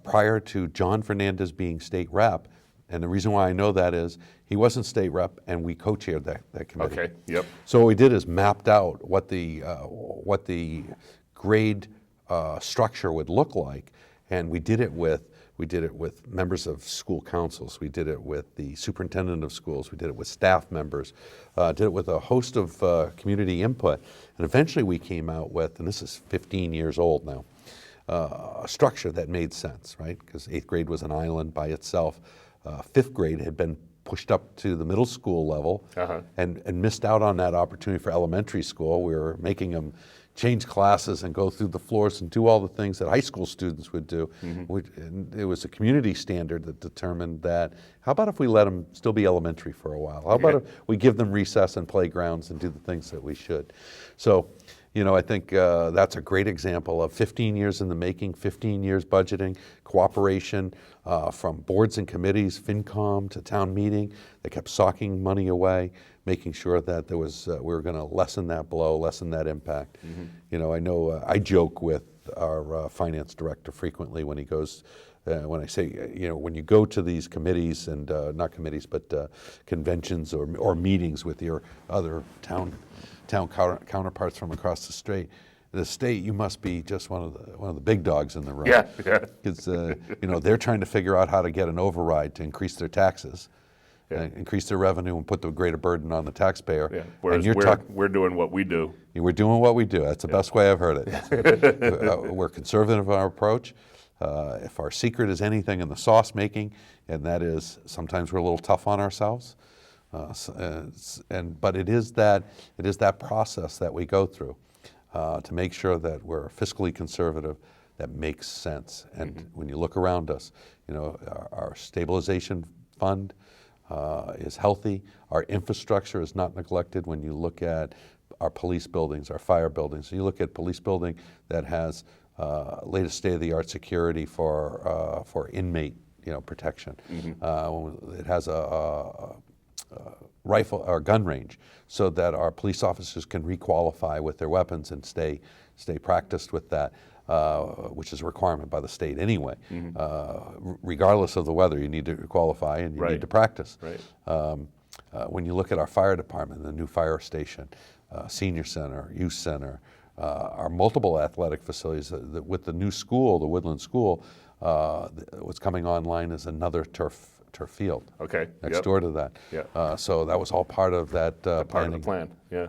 prior to John Fernandez being state rep, and the reason why I know that is he wasn't state rep, and we co-chaired that committee. Okay, yep. So what we did is mapped out what the grade structure would look like, and we did it with members of school councils. We did it with the superintendent of schools. We did it with staff members. Did it with a host of community input, and eventually we came out with, and this is 15 years old now, a structure that made sense, right? Because 8th grade was an island by itself. 5th grade had been pushed up to the middle school level and missed out on that opportunity for elementary school. We were making them change classes and go through the floors and do all the things that high school students would do. And it was a community standard that determined that, how about if we let them still be elementary for a while? How about if we give them recess and playgrounds and do the things that we should? So, you know, I think that's a great example of 15 years in the making, 15 years budgeting, cooperation from boards and committees, FinCom to town meeting. They kept socking money away, making sure that there was we were going to lessen that blow, lessen that impact. You know, I know I joke with our finance director frequently when he goes. When I say, you know, when you go to these committees and not committees, but conventions or meetings with your other town counterparts from across the state, you must be just one of the big dogs in the room. Yeah. Because you know, they're trying to figure out how to get an override to increase their taxes, increase their revenue, and put the greater burden on the taxpayer. Yeah. Whereas we're doing what we do. We're doing what we do. That's the best way I've heard it. We're conservative in our approach. If our secret is anything in the sauce making, and that is sometimes we're a little tough on ourselves. But it is that process that we go through to make sure that we're fiscally conservative, that makes sense. And when you look around us, you know, our stabilization fund is healthy. Our infrastructure is not neglected. When you look at our police buildings, our fire buildings, you look at police building that has latest state-of-the-art security for inmate, you know, protection. It has a rifle or gun range, so that our police officers can requalify with their weapons and stay practiced with that, which is a requirement by the state anyway. Regardless of the weather, you need to qualify and you need to practice. When you look at our fire department, the new fire station, senior center, youth center, our multiple athletic facilities, with the new school, the Woodland School, what's coming online is another turf field. Okay. Next door to that. So that was all part of that Part of the plan. Yeah.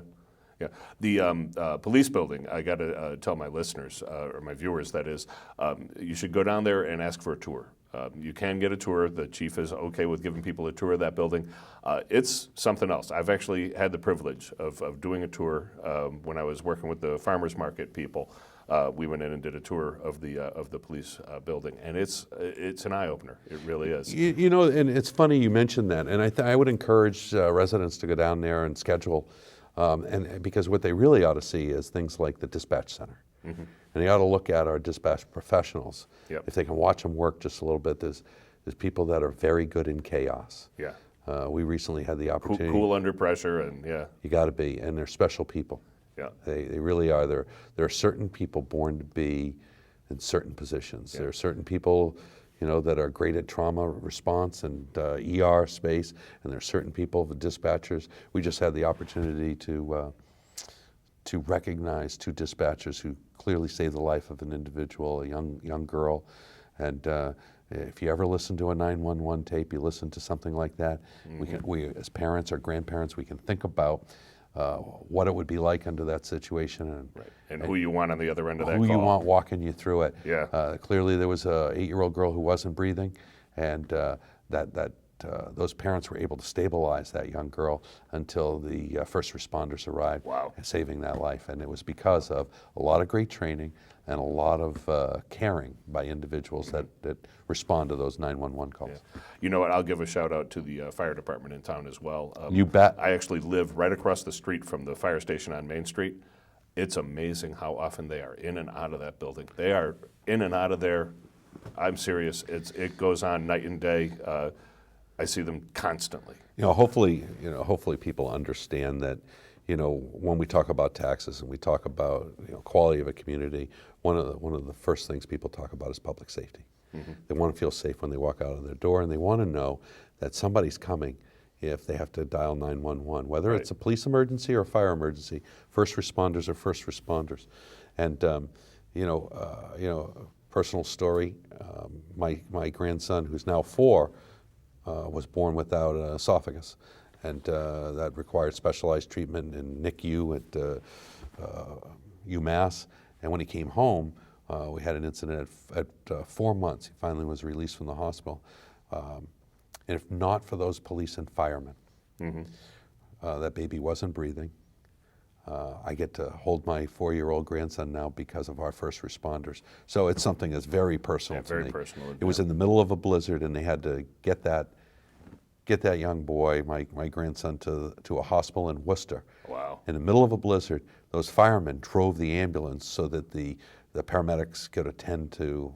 The police building, I got to tell my listeners, or my viewers, that is, you should go down there and ask for a tour. You can get a tour. The chief is okay with giving people a tour of that building. It's something else. I've actually had the privilege of doing a tour when I was working with the farmers market people. We went in and did a tour of the police building, and it's an eye opener. It really is. You know, and it's funny you mentioned that, and I would encourage residents to go down there and schedule, and because what they really ought to see is things like the dispatch center, and they ought to look at our dispatch professionals. If they can watch them work just a little bit, there's people that are very good in chaos. We recently had the opportunity. Cool under pressure, and you got to be, and they're special people. They really are. There are certain people born to be in certain positions. There are certain people, you know, that are great at trauma response and ER space, and there are certain people, the dispatchers. We just had the opportunity to recognize 2 dispatchers who clearly saved the life of an individual, a young girl, and if you ever listen to a 911 tape, you listen to something like that. We as parents or grandparents, we can think about what it would be like under that situation, and who you want on the other end of that call. Who you want walking you through it. Clearly, there was a 8-year-old girl who wasn't breathing, and those parents were able to stabilize that young girl until the first responders arrived, saving that life. And it was because of a lot of great training and a lot of caring by individuals that respond to those 911 calls. You know what? I'll give a shout out to the fire department in town as well. You bet. I actually live right across the street from the fire station on Main Street. it's amazing how often they are in and out of that building. They are in and out of there. I'm serious. It goes on night and day. I see them constantly. Hopefully people understand that, when we talk about taxes and we talk about quality of a community, one of the first things people talk about is public safety. Mm-hmm. They want to feel safe when they walk out of their door, and they want to know that somebody's coming if they have to dial 911, whether Right. it's a police emergency or a fire emergency. First responders are first responders, and personal story. My grandson, who's now 4, was born without an esophagus, and that required specialized treatment in NICU at UMass. And when he came home, we had an incident at 4 months. He finally was released from the hospital. And if not for those police and firemen, mm-hmm. That baby wasn't breathing. I get to hold my 4-year-old grandson now because of our first responders. So it's something that's very personal to me. Very personal. It was in the middle of a blizzard, and they had to get that young boy, my grandson, to a hospital in Worcester. Wow. In the middle of a blizzard, those firemen drove the ambulance so that the paramedics could attend to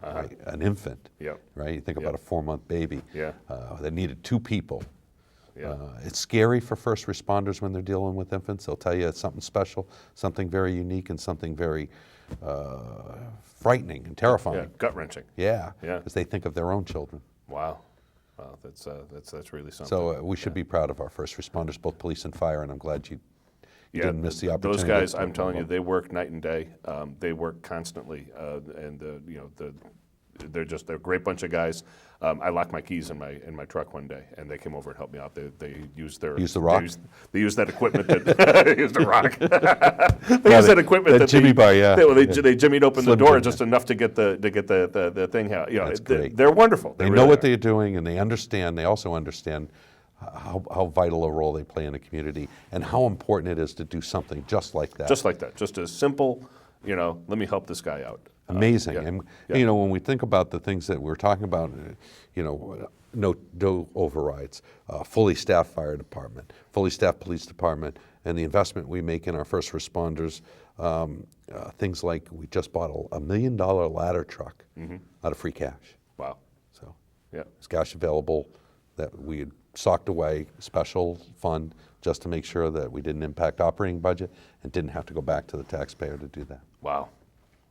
an infant. Yep. Right? You think about a 4-month baby. Yeah. That needed 2 people. Yeah. It's scary for first responders when they're dealing with infants. They'll tell you it's something special, something very unique, and something very frightening and terrifying. Yeah, gut-wrenching. Yeah, Yeah. because they think of their own children. Wow. Wow, that's really something. So we should be proud of our first responders, both police and fire, and I'm glad you didn't miss the opportunity. Those guys, I'm telling you, they work night and day. They work constantly, and they're a great bunch of guys. I locked my keys in my truck one day, and they came over and helped me out. They used the rock. They used that equipment that used the rock. They used that equipment that Jimmy bar, yeah. They jimmied open the door Jim. just enough to get the thing out. That's great. They're wonderful. They know what they're doing, and they understand. They also understand how vital a role they play in the community, and how important it is to do something just like that. Just like that. Just a simple, let me help this guy out. Amazing. Yeah. And Yeah. when we think about the things that we're talking about, no overrides, fully staffed fire department, fully staffed police department, and the investment we make in our first responders, things like we just bought a $1 million ladder truck out of free cash. Wow. So Yeah. there's cash available that we had socked away, special fund, just to make sure that we didn't impact operating budget and didn't have to go back to the taxpayer to do that. Wow.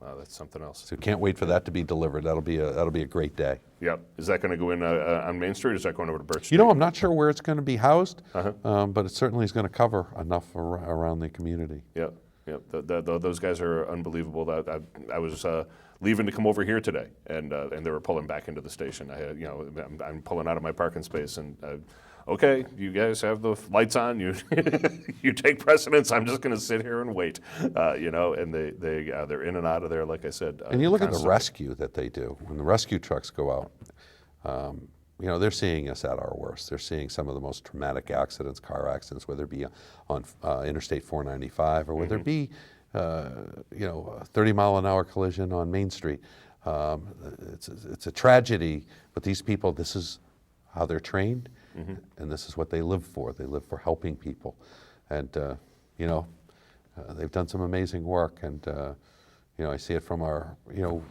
Wow, that's something else. So can't wait for that to be delivered. That'll be a great day. Yep. Is that going to go in on Main Street, or is that going over to Birch Street? I'm not sure where it's going to be housed, but it certainly is going to cover enough around the community. Yep. Yep. Those guys are unbelievable. I was leaving to come over here today, and they were pulling back into the station. I had, I'm pulling out of my parking space, and okay, you guys have the lights on. You you take precedence. I'm just going to sit here and wait. And they're in and out of there, like I said. And you look at the constantly. rescue that they do. When the rescue trucks go out, they're seeing us at our worst. They're seeing some of the most traumatic accidents, car accidents, whether it be on Interstate 495 or whether it be, a 30-mile-an-hour collision on Main Street. It's a tragedy, but these people, this is how they're trained, and this is what they live for. They live for helping people, and they've done some amazing work. And I see it from our.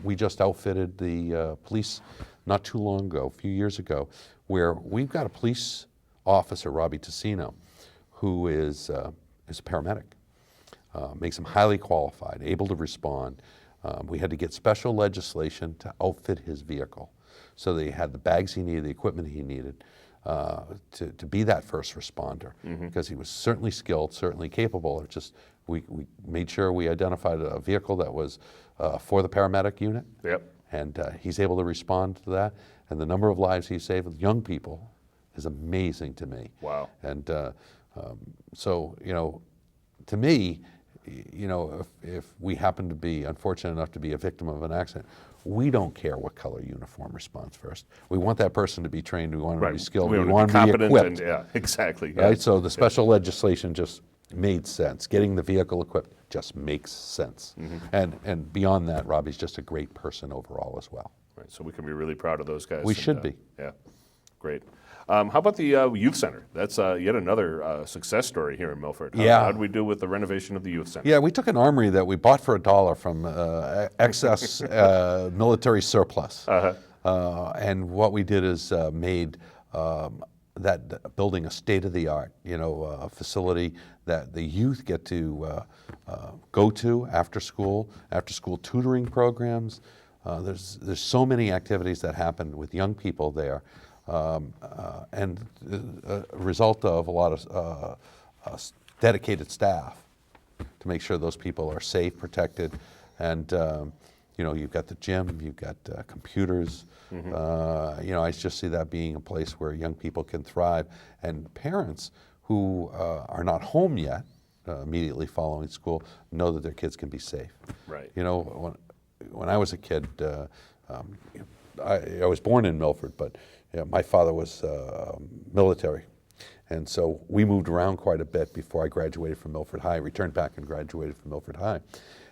We just outfitted the police not too long ago, a few years ago, where we've got a police officer, Robbie Tassino, who is a paramedic. Makes him highly qualified, able to respond. We had to get special legislation to outfit his vehicle so that he had the bags he needed, the equipment he needed to be that first responder, because he was certainly skilled, certainly capable. It's just we made sure we identified a vehicle that was for the paramedic unit. Yep. And he's able to respond to that. And the number of lives he saved with young people is amazing to me. Wow. And so, to me, if we happen to be unfortunate enough to be a victim of an accident, we don't care what color uniform responds first. We want that person to be trained. We want them to be skilled. We want them to be equipped. Yeah, exactly. Yeah. Right. So the special legislation just made sense. Getting the vehicle equipped just makes sense. And beyond that, Robbie's just a great person overall as well. Right, so we can be really proud of those guys. We should be. Yeah, great. How about the youth center? That's yet another success story here in Milford. Yeah. How did we do with the renovation of the youth center? Yeah, we took an armory that we bought for $1 from excess military surplus. And what we did is made that building a state-of-the-art, facility that the youth get to go to after school tutoring programs. There's so many activities that happen with young people there, and a result of a lot of dedicated staff to make sure those people are safe, protected, and you've got the gym, you've got computers. I just see that being a place where young people can thrive, and parents who are not home yet, immediately following school, know that their kids can be safe. Right. When I was a kid, I was born in Milford, but my father was military. And so we moved around quite a bit before I graduated from Milford High, returned back and graduated from Milford High.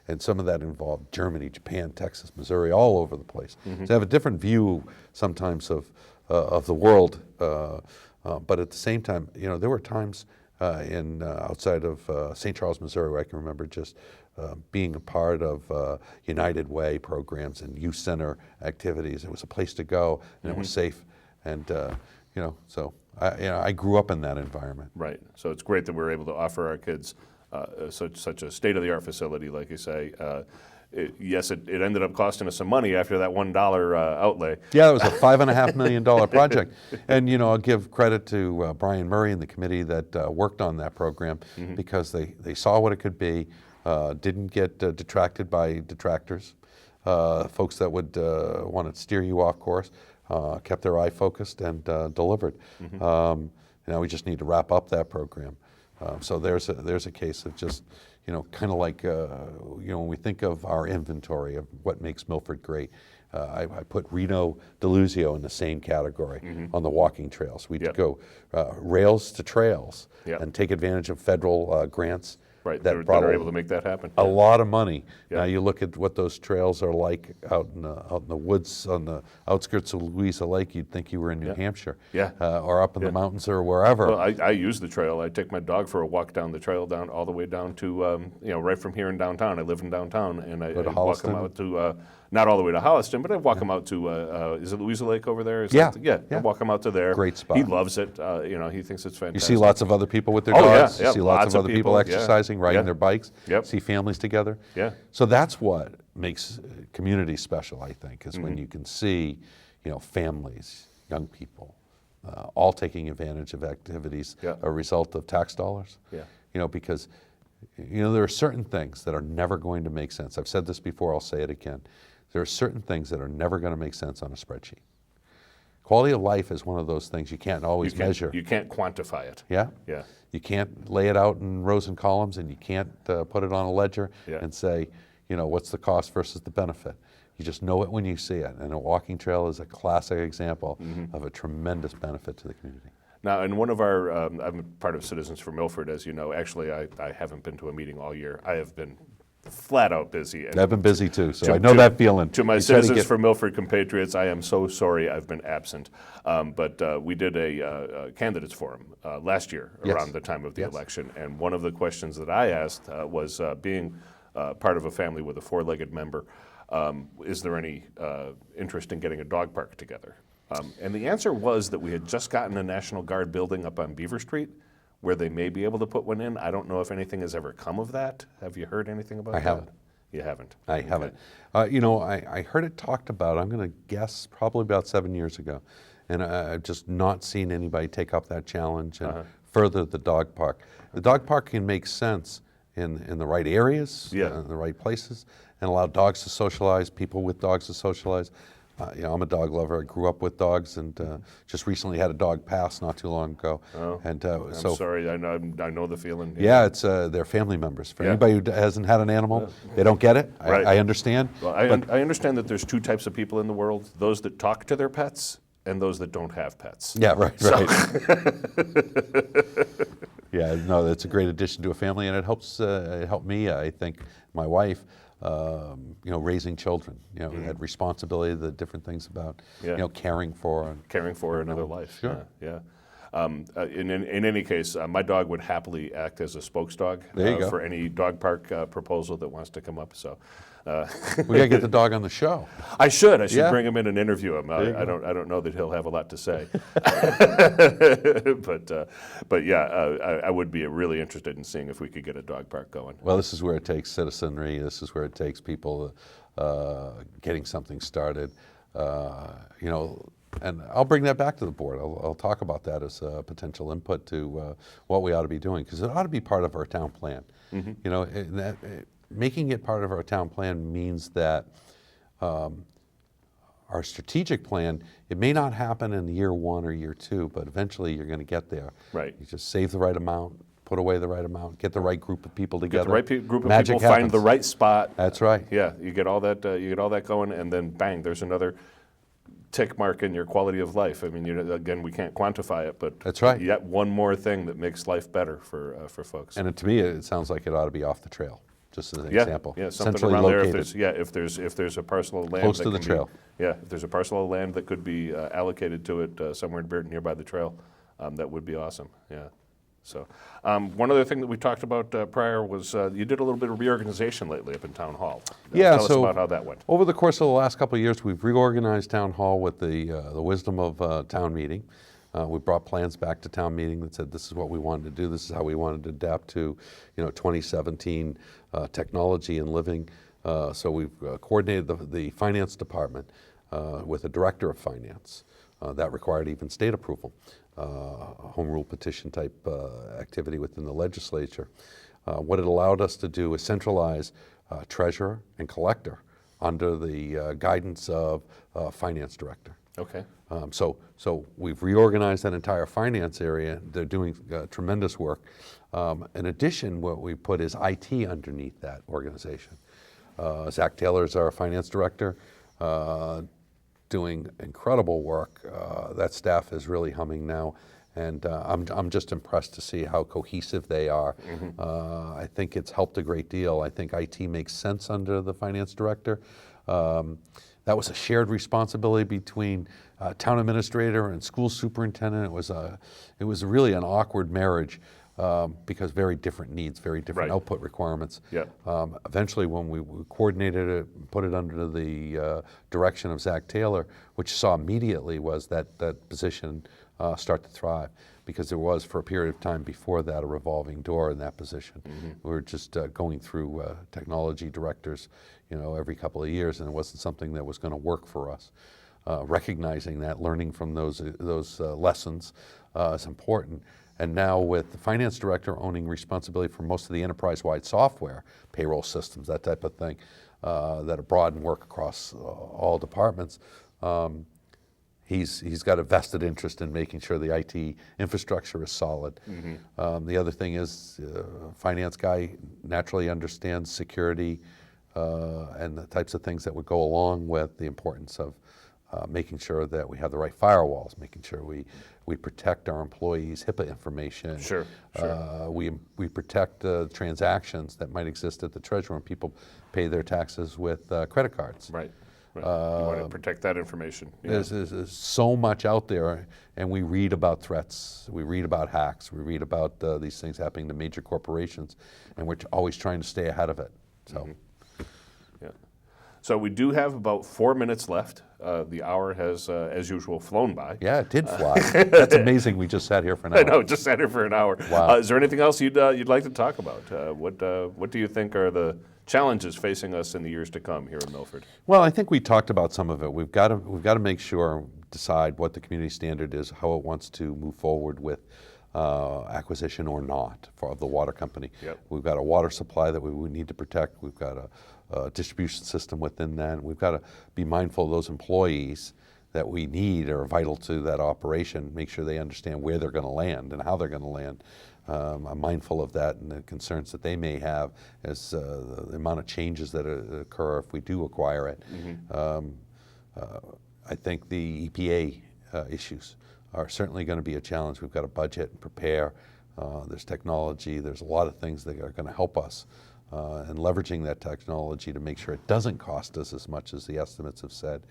And some of that involved Germany, Japan, Texas, Missouri, all over the place. So I have a different view sometimes of the world, but at the same time, there were times outside of St. Charles, Missouri, where I can remember just being a part of United Way programs and youth center activities. It was a place to go, and it was safe, and so I grew up in that environment. Right. So it's great that we're able to offer our kids such a state-of-the-art facility, like you say. Yes, it ended up costing us some money after that $1 outlay. Yeah, it was a $5.5 million project. And, I'll give credit to Brian Murray and the committee that worked on that program, because they saw what it could be, didn't get detracted by detractors, folks that would want to steer you off course, kept their eye focused and delivered. Now we just need to wrap up that program. So there's a case of just, kind of like, when we think of our inventory of what makes Milford great, I put Reno Deluzio in the same category on the walking trails. We'd go rails to trails and take advantage of federal grants. Right, that are able to make that happen. A lot of money. Now you look at what those trails are like out in the woods on the outskirts of Louisa Lake. You'd think you were in New Hampshire, or up in the mountains or wherever. Well, I use the trail. I take my dog for a walk down the trail, down all the way down to right from here in downtown. I live in downtown, and I walk him out to not all the way to Holliston, but I walk him out to is it Louisa Lake over there? I walk him out to there. Great spot. He loves it. He thinks it's fantastic. You see lots of other people with their dogs. You see lots of other people exercising, riding their bikes. See families together. So that's what makes community special, I think, is when you can see, families, young people, all taking advantage of activities, a result of tax dollars. Because there are certain things that are never going to make sense. I've said this before, I'll say it again. There are certain things that are never going to make sense on a spreadsheet. Quality of life is one of those things you can't always measure. You can't quantify it. Yeah? Yeah. You can't lay it out in rows and columns, and you can't put it on a ledger and say, what's the cost versus the benefit. You just know it when you see it. And a walking trail is a classic example of a tremendous benefit to the community. Now, in one of our, I'm part of Citizens for Milford, as you know. Actually, I haven't been to a meeting all year. I have been flat out busy. And I've been busy too, so I know that feeling. To my Citizens for Milford compatriots, I am so sorry I've been absent. But we did a candidates forum last year around the time of the election, and one of the questions that I asked was, being part of a family with a four-legged member, is there any interest in getting a dog park together? And the answer was that we had just gotten a National Guard building up on Beaver Street, where they may be able to put one in. I don't know if anything has ever come of that. Have you heard anything about that? I haven't. You haven't? I haven't. I heard it talked about, I'm going to guess, probably about 7 years ago. And I've just not seen anybody take up that challenge and further the dog park. The dog park can make sense in the right areas, in the right places, and allow dogs to socialize, people with dogs to socialize. I'm a dog lover. I grew up with dogs, and just recently had a dog pass not too long ago. Oh, and I'm sorry. I know the feeling. Yeah, it's they're family members. For anybody who hasn't had an animal, they don't get it. Right. I understand. Well, I understand that there's two types of people in the world: those that talk to their pets and those that don't have pets. Yeah, right. Yeah, no, that's a great addition to a family, and it helps. It helped me. I think my wife. raising children, that responsibility, the different things about, caring for. Caring for another life. Sure. Yeah. In any case, my dog would happily act as a spokes dog There you go. for any dog park proposal that wants to come up. So We got to get the dog on the show. I should Yeah. bring him in and interview him. I don't know that he'll have a lot to say, but yeah, I would be really interested in seeing if we could get a dog park going. Well, this is where it takes citizenry. This is where it takes people getting something started. And I'll bring that back to the board. I'll talk about that as a potential input to what we ought to be doing, because it ought to be part of our town plan. Making it part of our town plan means that our strategic plan, it may not happen in year 1 or year 2, but eventually you're going to get there. Right. You just save the right amount, put away the right amount, get the right group of people together. Get the right group of Magic people, happens. find the right spot. That's right. Yeah, you get all that. You get all that going, and then bang, there's another tick mark in your quality of life. I mean, again, we can't quantify it, but That's right. Yet one more thing that makes life better for folks. And to me, it sounds like it ought to be off the trail, just as an example. Yeah, something Centrally around located. there. If there's a parcel of land Close that to the can trail. If there's a parcel of land that could be allocated to it somewhere nearby the trail, that would be awesome. Yeah. So one other thing that we talked about prior was you did a little bit of reorganization lately up in Town Hall. Tell us about how that went. Over the course of the last couple of years, we've reorganized Town Hall with the wisdom of town meeting. We brought plans back to town meeting that said this is what we wanted to do, this is how we wanted to adapt to 2017 technology and living. So we've coordinated the finance department with a director of finance. That required even state approval. Home rule petition type activity within the legislature. What it allowed us to do is centralize treasurer and collector under the guidance of finance director. Okay. So we've reorganized that entire finance area. They're doing tremendous work. In addition, what we put is IT underneath that organization. Zach Taylor is our finance director, doing incredible work. That staff is really humming now, and I'm just impressed to see how cohesive they are. I think it's helped a great deal. I think IT makes sense under the finance director. That was a shared responsibility between town administrator and school superintendent. It was really an awkward marriage. Because very different needs, very different output requirements. Yep. Eventually, when we coordinated it, put it under the direction of Zach Taylor, which saw immediately was that position start to thrive, because there was, for a period of time before that, a revolving door in that position. We were just going through technology directors, every couple of years, and it wasn't something that was going to work for us. Recognizing that, learning from those lessons is important. And now with the finance director owning responsibility for most of the enterprise-wide software, payroll systems, that type of thing, that are broad and work across all departments, he's got a vested interest in making sure the IT infrastructure is solid. The other thing is, finance guy naturally understands security and the types of things that would go along with the importance of making sure that we have the right firewalls, making sure we protect our employees' HIPAA information. Sure. We protect transactions that might exist at the treasury when people pay their taxes with credit cards. Right. You want to protect that information. Yeah. There's so much out there, and we read about threats, we read about hacks, we read about these things happening to major corporations, and we're always trying to stay ahead of it. So. Yeah. So we do have about 4 minutes left. The hour has, as usual, flown by. Yeah, it did fly. That's amazing. We just sat here for an hour. I know, just sat here for an hour. Wow. Is there anything else you'd like to talk about? What do you think are the challenges facing us in the years to come here in Milford? Well, I think we talked about some of it. We've got to make sure, decide what the community standard is, how it wants to move forward with acquisition or not for the water company. Yep. We've got a water supply that we need to protect. We've got a distribution system within that. And we've got to be mindful of those employees that we need are vital to that operation, make sure they understand where they're going to land and how they're going to land. I'm mindful of that and the concerns that they may have as the amount of changes that occur if we do acquire it. I think the EPA issues are certainly going to be a challenge. We've got to budget and prepare. There's technology. There's a lot of things that are going to help us and leveraging that technology to make sure it doesn't cost us as much as the estimates have said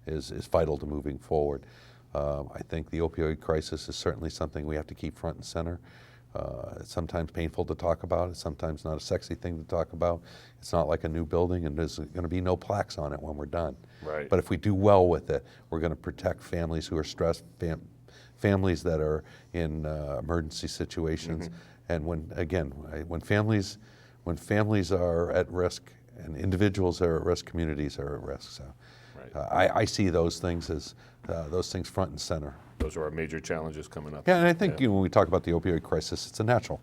is vital to moving forward. I think the opioid crisis is certainly something we have to keep front and center. It's sometimes painful to talk about. It's sometimes not a sexy thing to talk about. It's not like a new building, and there's going to be no plaques on it when we're done. Right. But if we do well with it, we're going to protect families who are stressed, families that are in emergency situations. And when families are at risk, and individuals are at risk, communities are at risk. So I see those things as front and center. Those are our major challenges coming up. Yeah, and I think when we talk about the opioid crisis, it's a national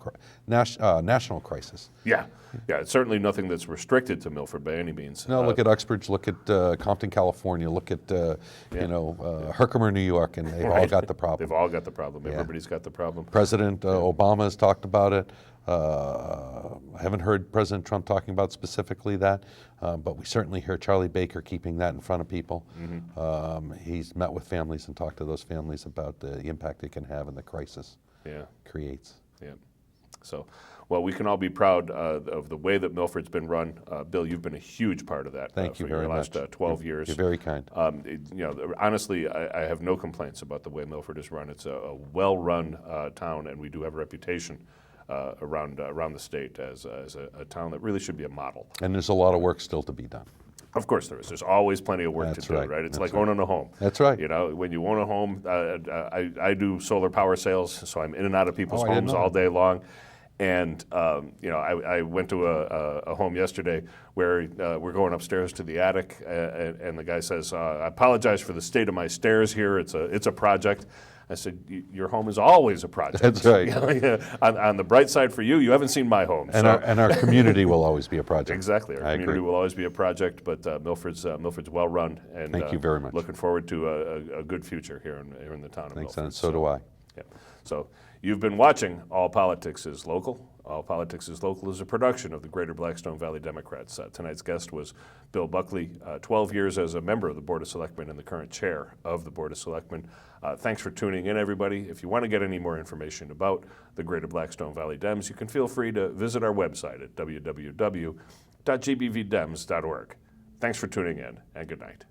crisis. Yeah, it's certainly nothing that's restricted to Milford by any means. No, look at Uxbridge, look at Compton, California, look at Herkimer, New York, and they've all got the problem. They've all got the problem. Everybody's got the problem. President Obama has talked about it. I haven't heard President Trump talking about specifically that, but we certainly hear Charlie Baker keeping that in front of people. He's met with families and talked to those families about the impact it can have and the crisis creates. Yeah. So, well, we can all be proud of the way that Milford's been run. Bill, you've been a huge part of that. Thank you very much. For the last 12 years. You're very kind. Honestly, I have no complaints about the way Milford is run. It's a well-run town, and we do have a reputation around the state as a town that really should be a model. And there's a lot of work still to be done. Of course there is. There's always plenty of work to do, right? It's like owning a home. That's right. You know, when you own a home, I do solar power sales, so I'm in and out of people's homes all day long. And, I went to a home yesterday where we're going upstairs to the attic, and the guy says, I apologize for the state of my stairs here. It's a project. I said, your home is always a project. That's right. On the bright side for you, you haven't seen my home. And our community will always be a project. Exactly. Our community will always be a project, but Milford's well run. And thank you very much. Looking forward to a good future here in the town of Milford. Thanks, and so do I. Yeah. So you've been watching All Politics is Local. All Politics is Local is a production of the Greater Blackstone Valley Democrats. Tonight's guest was Bill Buckley, 12 years as a member of the Board of Selectmen and the current chair of the Board of Selectmen. Thanks for tuning in, everybody. If you want to get any more information about the Greater Blackstone Valley Dems, you can feel free to visit our website at www.gbvdems.org. Thanks for tuning in, and good night.